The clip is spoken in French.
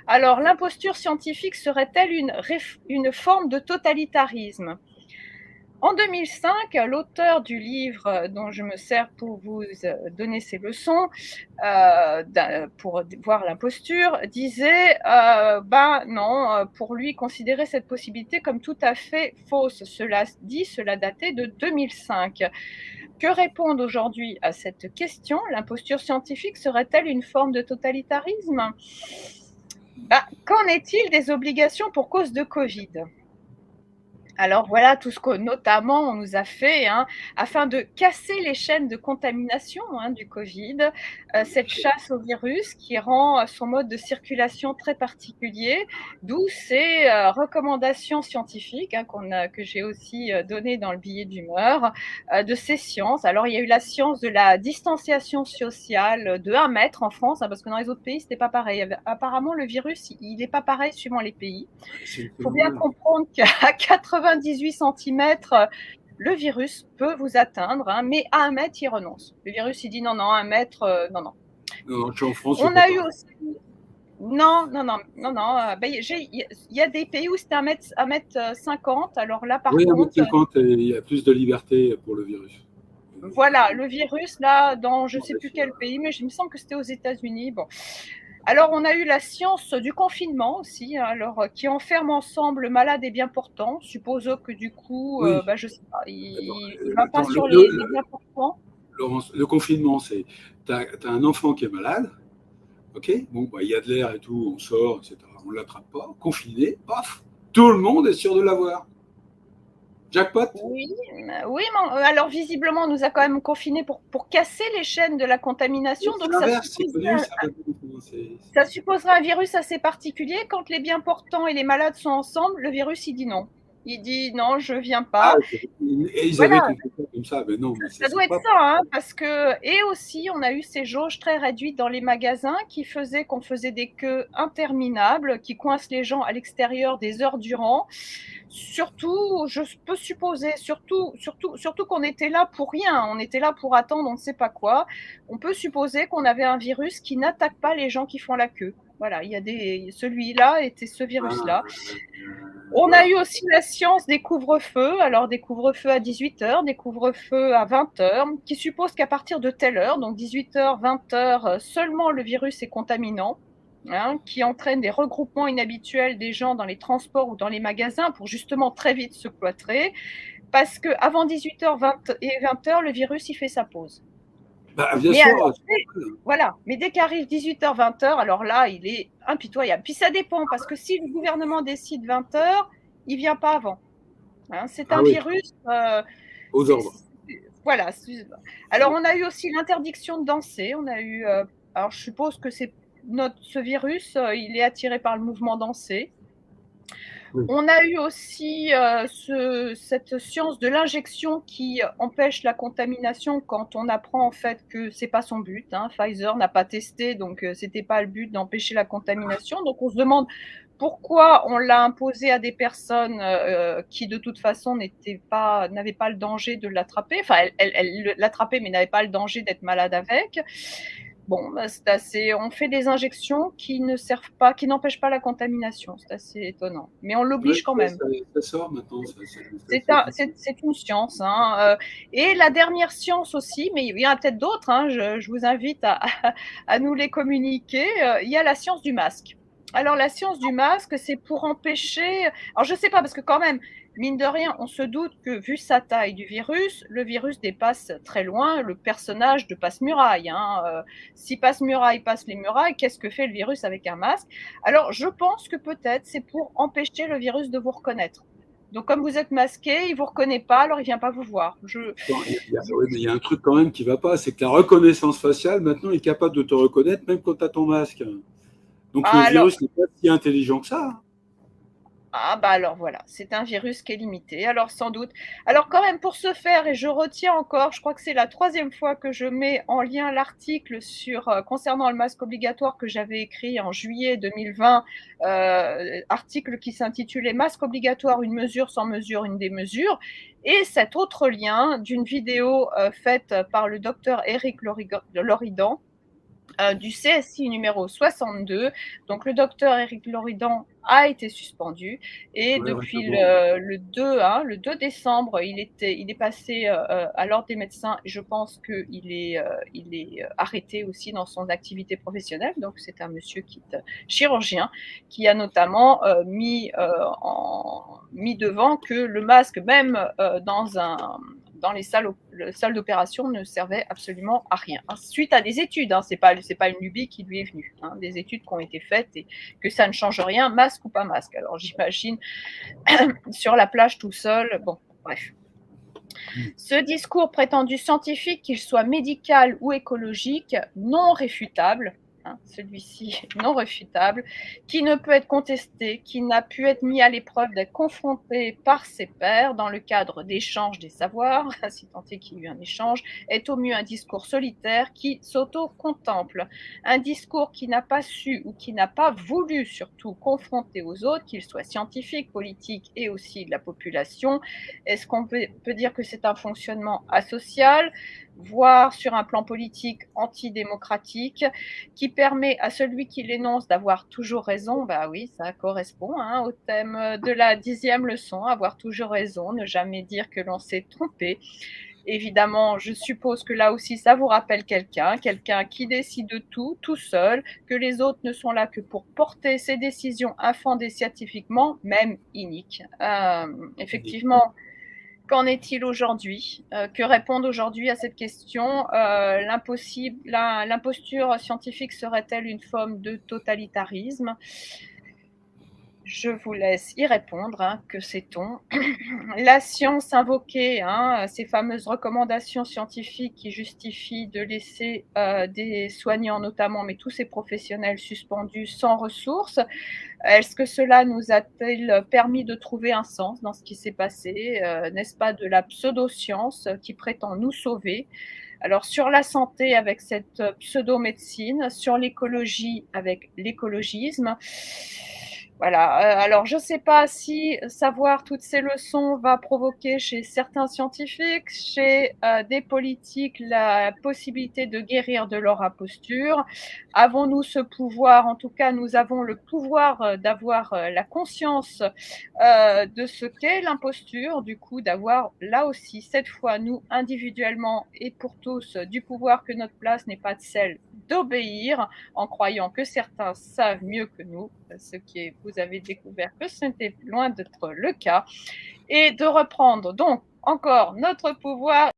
Alors, l'imposture scientifique serait-elle une forme de totalitarisme? En 2005, l'auteur du livre dont je me sers pour vous donner ces leçons, pour voir l'imposture, disait ben non, pour lui, considérer cette possibilité comme tout à fait fausse. Cela dit, cela datait de 2005. Que répondre aujourd'hui à cette question? L'imposture scientifique serait-elle une forme de totalitarisme? Bah, qu'en est-il des obligations pour cause de Covid? Alors voilà tout ce que notamment on nous a fait afin de casser les chaînes de contamination du Covid, cette chasse au virus qui rend son mode de circulation très particulier, d'où ces recommandations scientifiques que j'ai aussi données dans le billet d'humeur, de ces sciences. Alors il y a eu la science de la distanciation sociale de 1 mètre en France, parce que dans les autres pays c'était pas pareil. Apparemment le virus il n'est pas pareil suivant les pays. C'est une Il faut bien phénomène. comprendre qu'à 98 centimètres, le virus peut vous atteindre, mais à 1 mètre, il renonce. Le virus, il dit non, non, 1 mètre, non, non. Non, je suis en France, c'est On pas a eu pareil. aussi. Non, non, non, non, non. Il y a des pays où c'était 1 mètre 50. Alors là, par Oui, 1 mètre contre, 50, il y a plus de liberté pour le virus. voilà, le virus, là, dans je ne Dans sais les plus filles, quel pays, mais il me semble que c'était aux États-Unis. Bon. Alors, on a eu la science du confinement aussi, qui enferme ensemble malades et bien portants. Supposons que du coup, oui. je sais pas, Attends, il va pas attends, sur les bien portants. Laurence, le confinement, c'est tu as un enfant qui est malade, ok, bon, bah, il y a de l'air et tout, on sort, etc. On ne l'attrape pas, confiné, paf, tout le monde est sûr de l'avoir. Jackpot. Oui, oui, mais alors visiblement, on nous a quand même confinés pour casser les chaînes de la contamination. C'est Donc, l'inverse, c'est connu, ça. ça supposerait un virus assez particulier. Quand les bien portants et les malades sont ensemble, le virus, il dit non. Il dit non, je viens Ah, pas. et ils avaient Voilà. compris ça comme ça, mais non, mais Ça doit c'est être pas. ça, parce que et aussi on a eu ces jauges très réduites dans les magasins qui faisaient qu'on faisait des queues interminables, qui coincent les gens à l'extérieur des heures durant. Surtout, je peux supposer, surtout qu'on était là pour rien, on était là pour attendre on ne sait pas quoi. On peut supposer qu'on avait un virus qui n'attaque pas les gens qui font la queue. Voilà, il y a celui-là était ce virus-là. Ah, On a voilà. eu aussi la science des couvre-feux, alors des couvre-feux à 18h, des couvre-feux à 20h, qui supposent qu'à partir de telle heure, donc 18h, 20h, seulement le virus est contaminant, qui entraîne des regroupements inhabituels des gens dans les transports ou dans les magasins pour justement très vite se cloîtrer, parce qu'avant 18h 20 et 20h, le virus, il fait sa pause. Bah, bien Mais sûr. alors, voilà, mais dès qu'arrive 18h, 20h, alors là, il est impitoyable. Puis ça dépend, parce que si le gouvernement décide 20h, il ne vient pas avant. C'est Ah un oui, virus. aux ordres. Voilà. Alors, on a eu aussi l'interdiction de danser. On a eu. Alors, je suppose que ce virus, il est attiré par le mouvement dansé. Oui. On a eu aussi cette science de l'injection qui empêche la contamination quand on apprend en fait que c'est pas son but. Pfizer n'a pas testé, donc c'était pas le but d'empêcher la contamination. Donc on se demande pourquoi on l'a imposé à des personnes qui de toute façon n'avaient pas le danger de l'attraper. Enfin, elles l'attrapaient mais n'avaient pas le danger d'être malades avec. Bon, c'est assez. On fait des injections qui ne servent pas, qui n'empêchent pas la contamination. C'est assez étonnant. Mais on Ouais, l'oblige quand ça, même. ça sort maintenant, ça existe. C'est une science. Et la dernière science aussi, mais il y en a peut-être d'autres. Je vous invite à nous les communiquer. Il y a la science du masque. Alors, la science du masque, c'est pour empêcher. Alors, je ne sais pas, parce que quand même, mine de rien, on se doute que, vu sa taille du virus, le virus dépasse très loin le personnage de Passe-Muraille. Si Passe-Muraille passe les murailles, qu'est-ce que fait le virus avec un masque? Alors, je pense que peut-être c'est pour empêcher le virus de vous reconnaître. Donc, comme vous êtes masqué, il ne vous reconnaît pas, alors il ne vient pas vous voir. Bon, oui, mais il y a un truc quand même qui ne va pas, c'est que la reconnaissance faciale, maintenant, est capable de te reconnaître même quand tu as ton masque. Donc le Alors, virus n'est pas si intelligent que ça. bah alors voilà, c'est un virus qui est limité, alors sans doute. Alors quand même, pour ce faire, et je retiens encore, je crois que c'est la 3e fois que je mets en lien l'article concernant le masque obligatoire que j'avais écrit en juillet 2020, article qui s'intitulait Masque obligatoire, une mesure sans mesure, une démesure, et cet autre lien d'une vidéo faite par le docteur Eric Loridan, du CSI numéro 62. Donc, le docteur Éric Loridan a été suspendu et depuis le 2 décembre, il est passé à l'ordre des médecins. Je pense qu'il est arrêté aussi dans son activité professionnelle. Donc, c'est un monsieur qui est chirurgien qui a notamment mis devant que le masque, même dans les salles d'opération, ne servait absolument à rien. Suite à des études, c'est pas une lubie qui lui est venue, des études qui ont été faites et que ça ne change rien, masque ou pas masque. Alors j'imagine sur la plage tout seul, bon, bref. Ce discours prétendu scientifique, qu'il soit médical ou écologique, non réfutable, celui-ci non réfutable, qui ne peut être contesté, qui n'a pu être mis à l'épreuve d'être confronté par ses pairs dans le cadre d'échanges des savoirs, si tant est qu'il y ait eu un échange, est au mieux un discours solitaire qui s'auto-contemple, un discours qui n'a pas su ou qui n'a pas voulu surtout confronter aux autres, qu'ils soient scientifiques, politiques et aussi de la population. Est-ce qu'on peut dire que c'est un fonctionnement asocial, voire sur un plan politique antidémocratique, qui permet à celui qui l'énonce d'avoir toujours raison? Bah oui, ça correspond au thème de la 10e leçon, avoir toujours raison, ne jamais dire que l'on s'est trompé. Évidemment, je suppose que là aussi, ça vous rappelle quelqu'un qui décide de tout, tout seul, que les autres ne sont là que pour porter ses décisions infondées scientifiquement, même iniques. Effectivement, qu'en est-il aujourd'hui? Que répondre aujourd'hui à cette question? L'imposture scientifique serait-elle une forme de totalitarisme? Je vous laisse y répondre, que sait-on? La science invoquée, ces fameuses recommandations scientifiques qui justifient de laisser des soignants notamment, mais tous ces professionnels suspendus sans ressources. Est-ce que cela nous a-t-il permis de trouver un sens dans ce qui s'est passé? N'est-ce pas de la pseudo-science qui prétend nous sauver? Alors, sur la santé avec cette pseudo-médecine, sur l'écologie avec l'écologisme. Voilà, alors je ne sais pas si savoir toutes ces leçons va provoquer chez certains scientifiques, chez des politiques, la possibilité de guérir de leur imposture. Avons-nous ce pouvoir? En tout cas, nous avons le pouvoir d'avoir la conscience de ce qu'est l'imposture, du coup d'avoir là aussi, cette fois, nous, individuellement et pour tous, du pouvoir, que notre place n'est pas celle d'obéir en croyant que certains savent mieux que nous, ce qui est, vous avez découvert que ce n'était loin d'être le cas, et de reprendre donc encore notre pouvoir